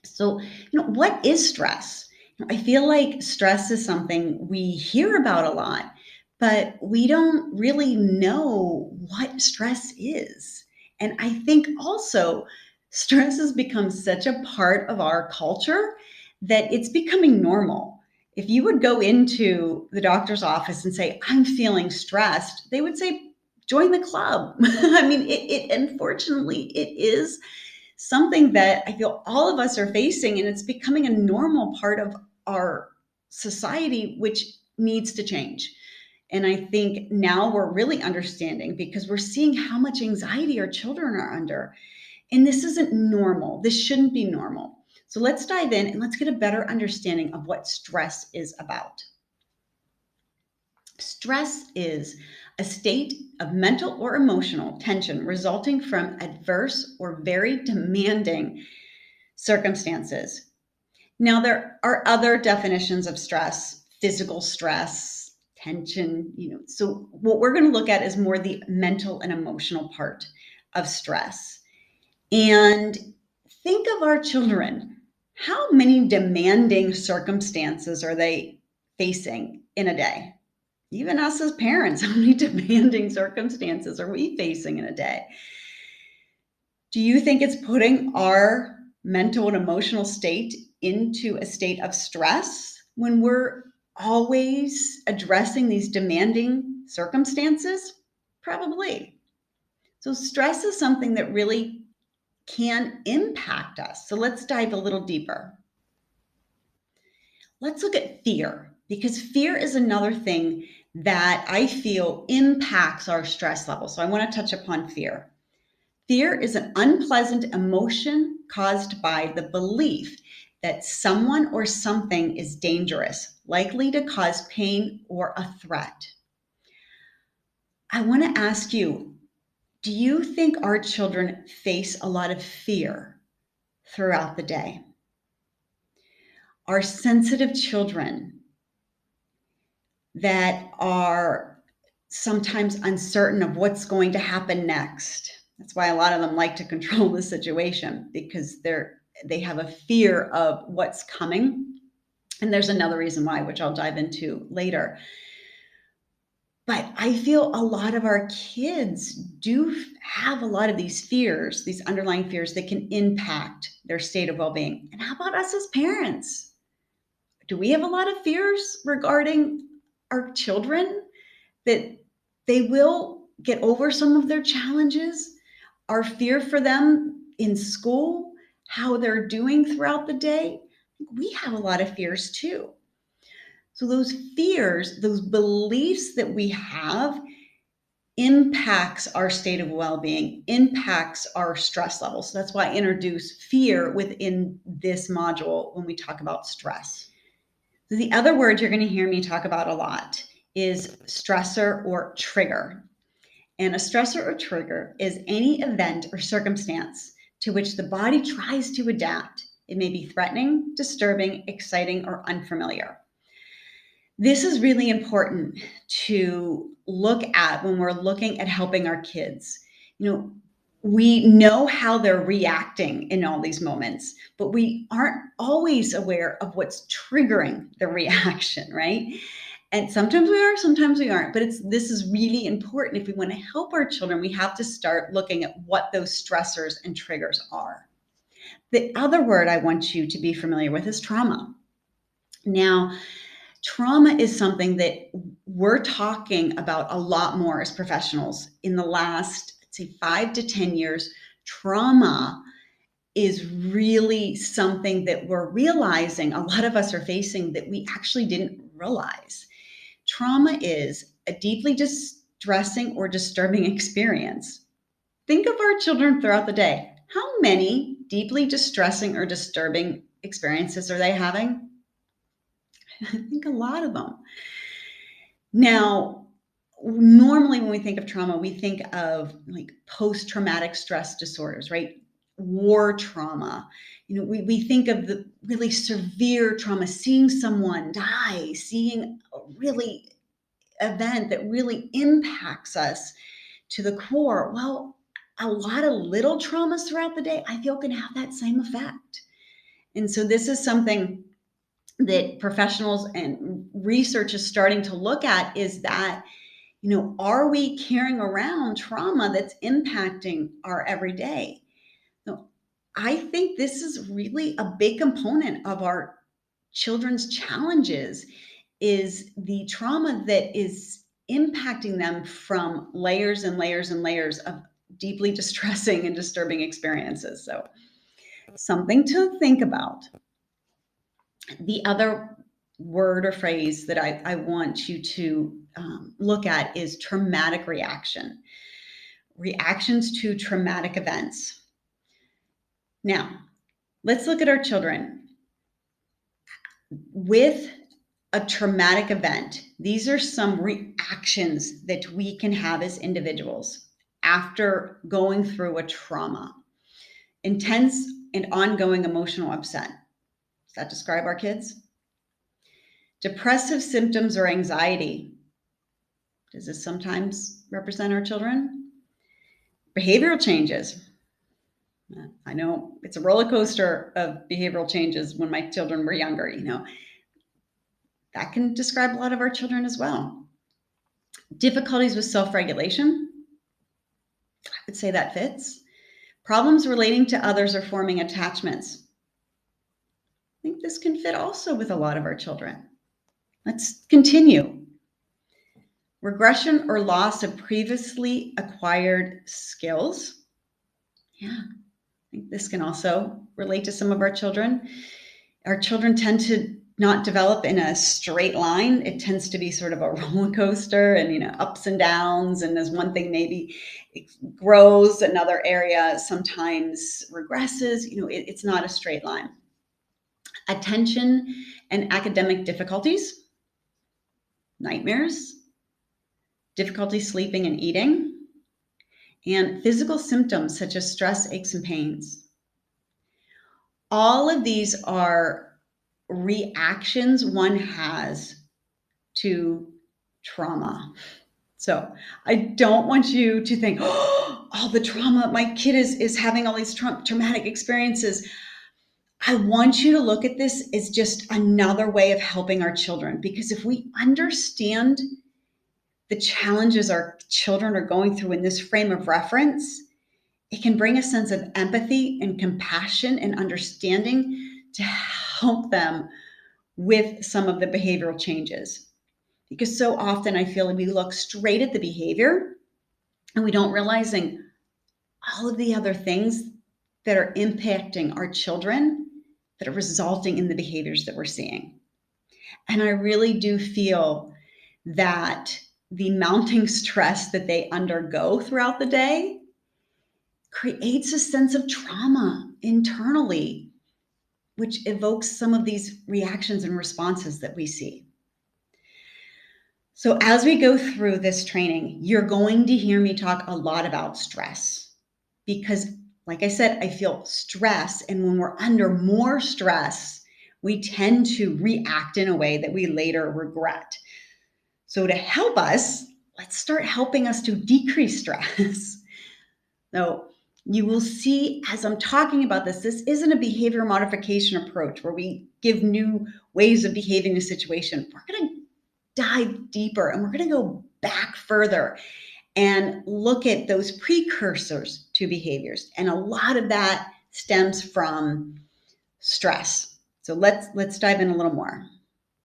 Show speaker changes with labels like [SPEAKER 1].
[SPEAKER 1] So, what is stress? I feel like stress is something we hear about a lot, but we don't really know what stress is. And I think also stress has become such a part of our culture that it's becoming normal. If you would go into the doctor's office and say, I'm feeling stressed, they would say, join the club. I mean, it unfortunately, it is something that I feel all of us are facing, and it's becoming a normal part of our society, which needs to change. And I think now we're really understanding because we're seeing how much anxiety our children are under. And this isn't normal. This shouldn't be normal. So let's dive in and let's get a better understanding of what stress is about. Stress is a state of mental or emotional tension resulting from adverse or very demanding circumstances. Now, there are other definitions of stress, physical stress, tension, So, what we're going to look at is more the mental and emotional part of stress. And think of our children. How many demanding circumstances are they facing in a day? Even us as parents, how many demanding circumstances are we facing in a day? Do you think it's putting our mental and emotional state into a state of stress when we're always addressing these demanding circumstances? Probably. So, stress is something that really can impact us. So, let's dive a little deeper. Let's look at fear, because fear is another thing that I feel impacts our stress level. So, I want to touch upon fear. Fear is an unpleasant emotion caused by the belief that someone or something is dangerous, likely to cause pain or a threat. I want to ask you, do you think our children face a lot of fear throughout the day? Our sensitive children that are sometimes uncertain of what's going to happen next. That's why a lot of them like to control the situation, because they have a fear of what's coming. And there's another reason why, which I'll dive into later. But I feel a lot of our kids do have a lot of these fears, these underlying fears that can impact their state of well-being. And how about us as parents? Do we have a lot of fears regarding our children, that they will get over some of their challenges, our fear for them in school, how they're doing throughout the day? We have a lot of fears too. So those fears, those beliefs that we have, impacts our state of well-being, impacts our stress levels. So that's why I introduce fear within this module when we talk about stress. The other word you're going to hear me talk about a lot is stressor or trigger. And a stressor or trigger is any event or circumstance to which the body tries to adapt. It may be threatening, disturbing, exciting, or unfamiliar. This is really important to look at when we're looking at helping our kids. We know how they're reacting in all these moments, but we aren't always aware of what's triggering the reaction, right? And sometimes we are, sometimes we aren't. But this is really important. If we want to help our children, we have to start looking at what those stressors and triggers are. The other word I want you to be familiar with is trauma. Now, trauma is something that we're talking about a lot more as professionals in the last, I'd say, 5 to 10 years. Trauma is really something that we're realizing a lot of us are facing that we actually didn't realize. Trauma is a deeply distressing or disturbing experience. Think of our children throughout the day. How many deeply distressing or disturbing experiences are they having? I think a lot of them. Now, normally when we think of trauma, we think of like post-traumatic stress disorders, right? War trauma. We think of the really severe trauma, seeing someone die, seeing a really event that really impacts us to the core. Well, a lot of little traumas throughout the day, I feel, can have that same effect. And so this is something that professionals and research is starting to look at, is that, are we carrying around trauma that's impacting our everyday? So I think this is really a big component of our children's challenges, is the trauma that is impacting them from layers and layers and layers of deeply distressing and disturbing experiences. So something to think about. The other word or phrase that I want you to look at is traumatic reaction. Reactions to traumatic events. Now, let's look at our children. With a traumatic event, these are some reactions that we can have as individuals after going through a trauma. Intense and ongoing emotional upset. Does that describe our kids? Depressive symptoms or anxiety. Does this sometimes represent our children? Behavioral changes. I know it's a roller coaster of behavioral changes when my children were younger, That can describe a lot of our children as well. Difficulties with self-regulation. I would say that fits. Problems relating to others or forming attachments. I think this can fit also with a lot of our children. Let's continue. Regression or loss of previously acquired skills. Yeah, I think this can also relate to some of our children. Our children tend to not develop in a straight line. It tends to be sort of a roller coaster and, ups and downs. And as one thing maybe it grows, another area sometimes regresses. It's not a straight line. Attention and academic difficulties, nightmares, difficulty sleeping and eating, and physical symptoms such as stress, aches, and pains. All of these are reactions one has to trauma. So I don't want you to think, oh, all the trauma, my kid is having all these traumatic experiences. I want you to look at this as just another way of helping our children, because if we understand the challenges our children are going through in this frame of reference, it can bring a sense of empathy and compassion and understanding to help them with some of the behavioral changes. Because so often I feel like we look straight at the behavior and we don't realizing all of the other things that are impacting our children that are resulting in the behaviors that we're seeing. And I really do feel that the mounting stress that they undergo throughout the day creates a sense of trauma internally, which evokes some of these reactions and responses that we see. So as we go through this training, you're going to hear me talk a lot about stress, because like I said, I feel stress. And when we're under more stress, we tend to react in a way that we later regret. So to help us, let's start helping us to decrease stress. So you will see as I'm talking about this isn't a behavior modification approach where we give new ways of behaving in a situation. We're going to dive deeper and we're going to go back further and look at those precursors to behaviors. And a lot of that stems from stress. So let's dive in a little more.